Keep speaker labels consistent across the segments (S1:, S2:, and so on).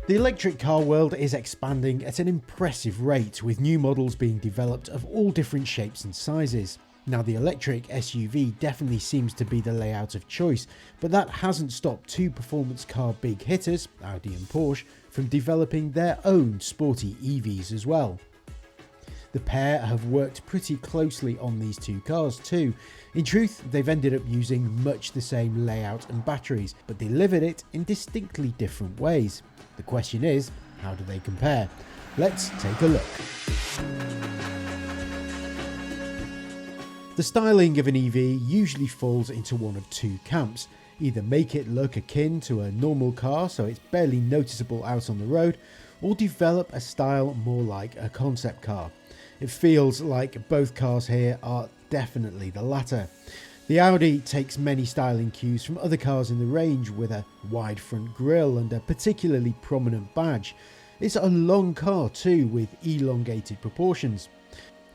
S1: The electric car world is expanding at an impressive rate, with new models being developed of all different shapes and sizes. Now, the electric SUV definitely seems to be the layout of choice, but that hasn't stopped two performance car big hitters, Audi and Porsche, from developing their own sporty EVs as well. The pair have worked pretty closely on these two cars too. In truth, they've ended up using much the same layout and batteries, but delivered it in distinctly different ways. The question is, how do they compare? Let's take a look. The styling of an EV usually falls into one of two camps. Either make it look akin to a normal car so it's barely noticeable out on the road, or develop a style more like a concept car. It feels like both cars here are definitely the latter. The Audi takes many styling cues from other cars in the range, with a wide front grille and a particularly prominent badge. It's a long car too, with elongated proportions.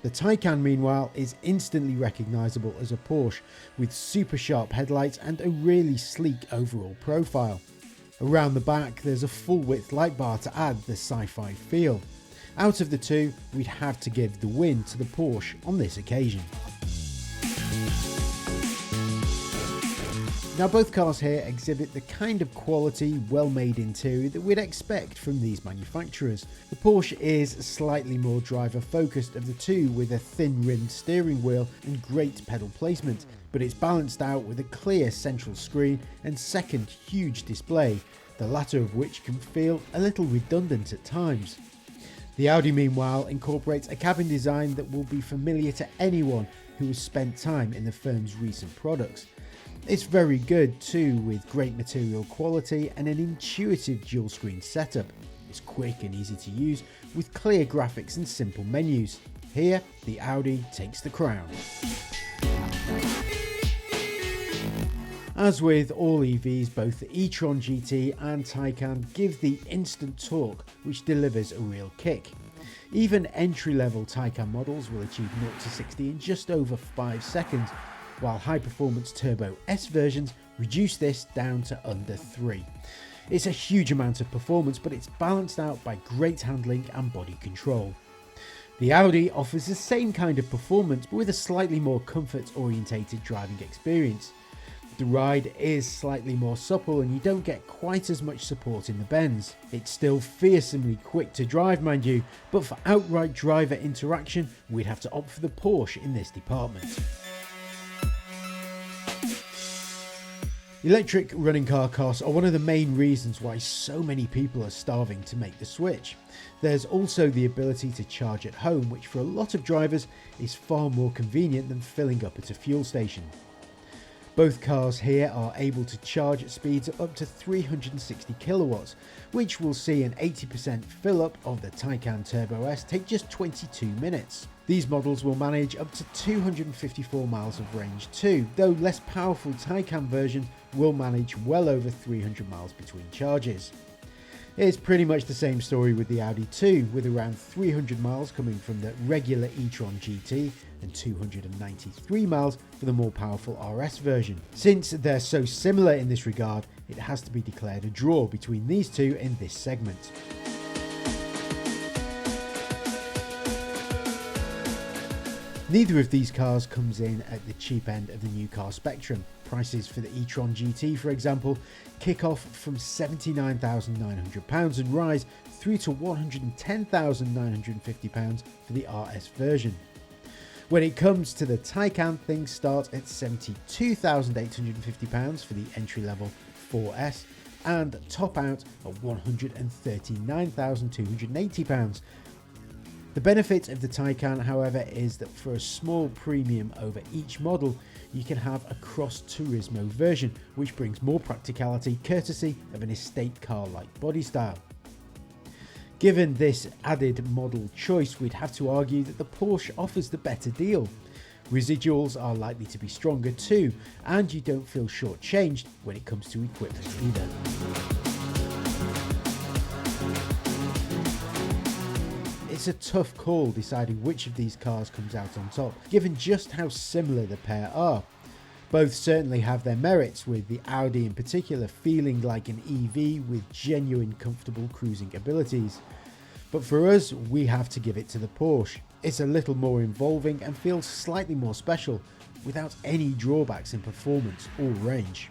S1: The Taycan, meanwhile, is instantly recognisable as a Porsche, with super sharp headlights and a really sleek overall profile. Around the back there's a full width light bar to add the sci-fi feel. Out of the two, we'd have to give the win to the Porsche on this occasion. Now, both cars here exhibit the kind of quality, well-made interior that we'd expect from these manufacturers. The Porsche is slightly more driver-focused of the two, with a thin-rimmed steering wheel and great pedal placement, but it's balanced out with a clear central screen and second huge display, the latter of which can feel a little redundant at times. The Audi, meanwhile, incorporates a cabin design that will be familiar to anyone who has spent time in the firm's recent products. It's very good too, with great material quality and an intuitive dual screen setup. It's quick and easy to use, with clear graphics and simple menus. Here, the Audi takes the crown. As with all EVs, both the e-tron GT and Taycan give the instant torque, which delivers a real kick. Even entry-level Taycan models will achieve 0 to 60 in just over 5 seconds, while high-performance Turbo S versions reduce this down to under 3. It's a huge amount of performance, but it's balanced out by great handling and body control. The Audi offers the same kind of performance, but with a slightly more comfort-orientated driving experience. The ride is slightly more supple and you don't get quite as much support in the bends. It's still fearsomely quick to drive, mind you, but for outright driver interaction, we'd have to opt for the Porsche in this department. Electric running car costs are one of the main reasons why so many people are starving to make the switch. There's also the ability to charge at home, which for a lot of drivers is far more convenient than filling up at a fuel station. Both cars here are able to charge at speeds of up to 360 kilowatts, which will see an 80% fill up of the Taycan Turbo S take just 22 minutes. These models will manage up to 254 miles of range too, though less powerful Taycan versions will manage well over 300 miles between charges. It's pretty much the same story with the Audi 2, with around 300 miles coming from the regular e-tron GT and 293 miles for the more powerful RS version. Since they're so similar in this regard, it has to be declared a draw between these two in this segment. Neither of these cars comes in at the cheap end of the new car spectrum. Prices for the e-tron GT, for example, kick off from £79,900 and rise through to £110,950 for the RS version. When it comes to the Taycan, things start at £72,850 for the entry-level 4S and top out at £139,280. The benefit of the Taycan, however, is that for a small premium over each model, you can have a Cross Turismo version, which brings more practicality courtesy of an estate car-like body style. Given this added model choice, we'd have to argue that the Porsche offers the better deal. Residuals are likely to be stronger too, and you don't feel shortchanged when it comes to equipment either. It's a tough call deciding which of these cars comes out on top, given just how similar the pair are. Both certainly have their merits, with the Audi in particular feeling like an EV with genuine comfortable cruising abilities. But for us, we have to give it to the Porsche. It's a little more involving and feels slightly more special, without any drawbacks in performance or range.